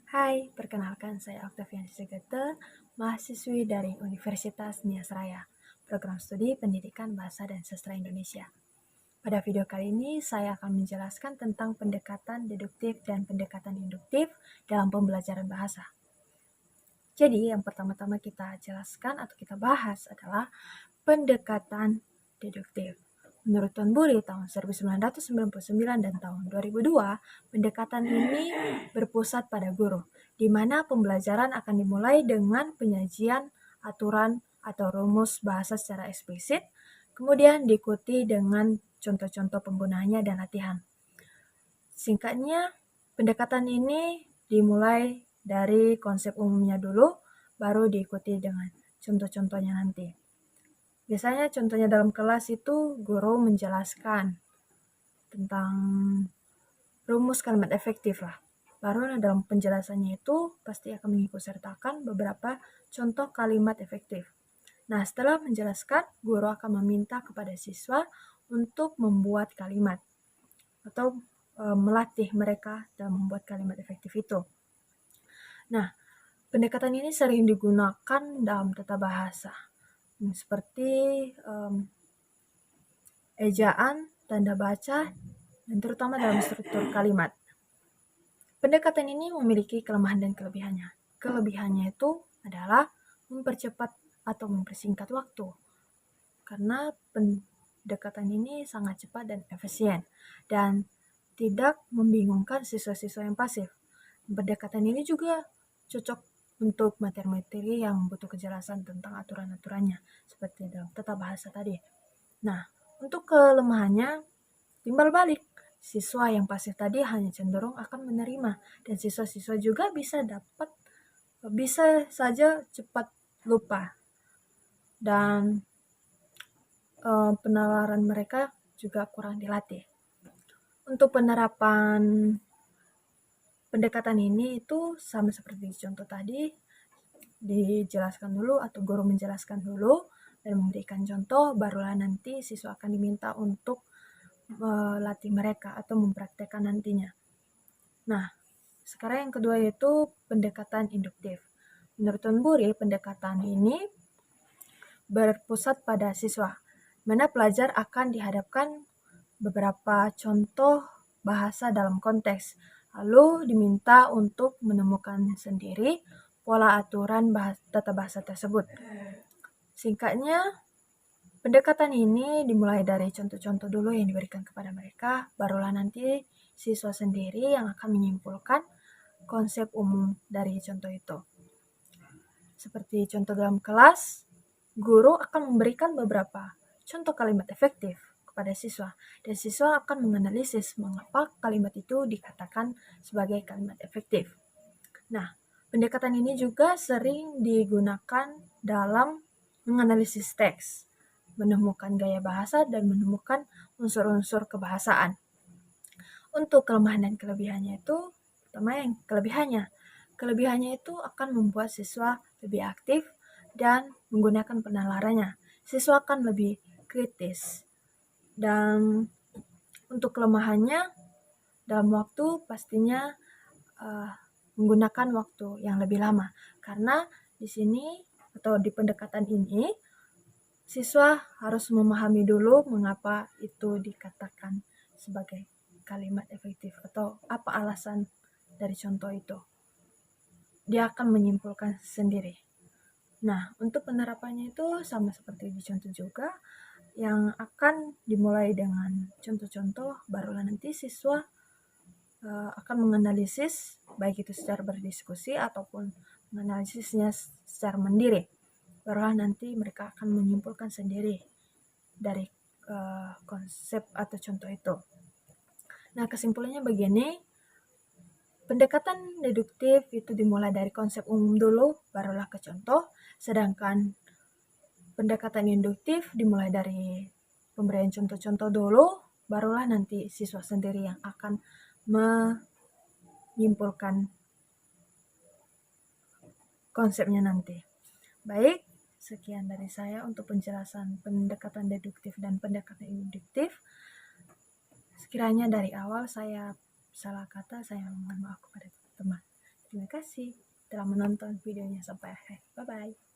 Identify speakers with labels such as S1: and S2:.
S1: Hai, perkenalkan saya Oktavian Segete, mahasiswi dari Universitas Nias Raya, program studi Pendidikan Bahasa dan Sastra Indonesia. Pada video kali ini, saya akan menjelaskan tentang pendekatan deduktif dan pendekatan induktif dalam pembelajaran bahasa. Jadi, yang pertama-tama kita jelaskan atau kita bahas adalah pendekatan deduktif. Menurut Tuan Buri tahun 1999 dan tahun 2002, pendekatan ini berpusat pada guru, di mana pembelajaran akan dimulai dengan penyajian aturan atau rumus bahasa secara eksplisit, kemudian diikuti dengan contoh-contoh penggunaannya dan latihan. Singkatnya, pendekatan ini dimulai dari konsep umumnya dulu, baru diikuti dengan contoh-contohnya nanti. Biasanya contohnya dalam kelas itu guru menjelaskan tentang rumus kalimat efektif lah. Baru dalam penjelasannya itu pasti akan mengikutsertakan beberapa contoh kalimat efektif. Nah, setelah menjelaskan, guru akan meminta kepada siswa untuk membuat kalimat atau melatih mereka dalam membuat kalimat efektif itu. Nah, pendekatan ini sering digunakan dalam tata bahasa, seperti ejaan, tanda baca, dan terutama dalam struktur kalimat. Pendekatan ini memiliki kelemahan dan kelebihannya. Kelebihannya itu adalah mempercepat atau mempersingkat waktu, karena pendekatan ini sangat cepat dan efisien, dan tidak membingungkan siswa-siswa yang pasif. Pendekatan ini juga cocok untuk materi-materi yang butuh kejelasan tentang aturan-aturannya, seperti dalam tata bahasa tadi. Nah, untuk kelemahannya, timbal balik. Siswa yang pasif tadi hanya cenderung akan menerima, dan siswa-siswa juga bisa saja cepat lupa, dan penalaran mereka juga kurang dilatih. Untuk penerapan pendekatan ini itu sama seperti contoh tadi, dijelaskan dulu atau guru menjelaskan dulu dan memberikan contoh, barulah nanti siswa akan diminta untuk melatih mereka atau mempraktekkan nantinya. Nah, sekarang yang kedua yaitu pendekatan induktif. Menurut Tuan Buri, pendekatan ini berpusat pada siswa, mana pelajar akan dihadapkan beberapa contoh bahasa dalam konteks, lalu diminta untuk menemukan sendiri pola aturan tata bahasa tersebut. Singkatnya, pendekatan ini dimulai dari contoh-contoh dulu yang diberikan kepada mereka, barulah nanti siswa sendiri yang akan menyimpulkan konsep umum dari contoh itu. Seperti contoh dalam kelas, guru akan memberikan beberapa contoh kalimat efektif kepada siswa, dan siswa akan menganalisis mengapa kalimat itu dikatakan sebagai kalimat efektif. Nah, pendekatan ini juga sering digunakan dalam menganalisis teks, menemukan gaya bahasa, dan menemukan unsur-unsur kebahasaan. Untuk kelemahan dan kelebihannya itu, pertama yang kelebihannya itu akan membuat siswa lebih aktif dan menggunakan penalarannya. Siswa akan lebih kritis. Dan untuk kelemahannya, dalam waktu pastinya menggunakan waktu yang lebih lama, karena di sini atau di pendekatan ini siswa harus memahami dulu mengapa itu dikatakan sebagai kalimat efektif atau apa alasan dari contoh itu. Dia akan menyimpulkan sendiri. Nah, untuk penerapannya itu sama seperti di contoh juga, yang akan dimulai dengan contoh-contoh, barulah nanti siswa akan menganalisis, baik itu secara berdiskusi ataupun menganalisisnya secara mandiri. Barulah nanti mereka akan menyimpulkan sendiri dari konsep atau contoh itu. Nah, kesimpulannya begini, pendekatan deduktif itu dimulai dari konsep umum dulu, barulah ke contoh, sedangkan pendekatan induktif dimulai dari pemberian contoh-contoh dulu, barulah nanti siswa sendiri yang akan menyimpulkan konsepnya nanti. Baik, sekian dari saya untuk penjelasan pendekatan deduktif dan pendekatan induktif. Sekiranya dari awal saya salah kata, saya mohon maaf kepada teman-teman. Terima kasih. kasih telah menonton videonya sampai akhir. Bye-bye.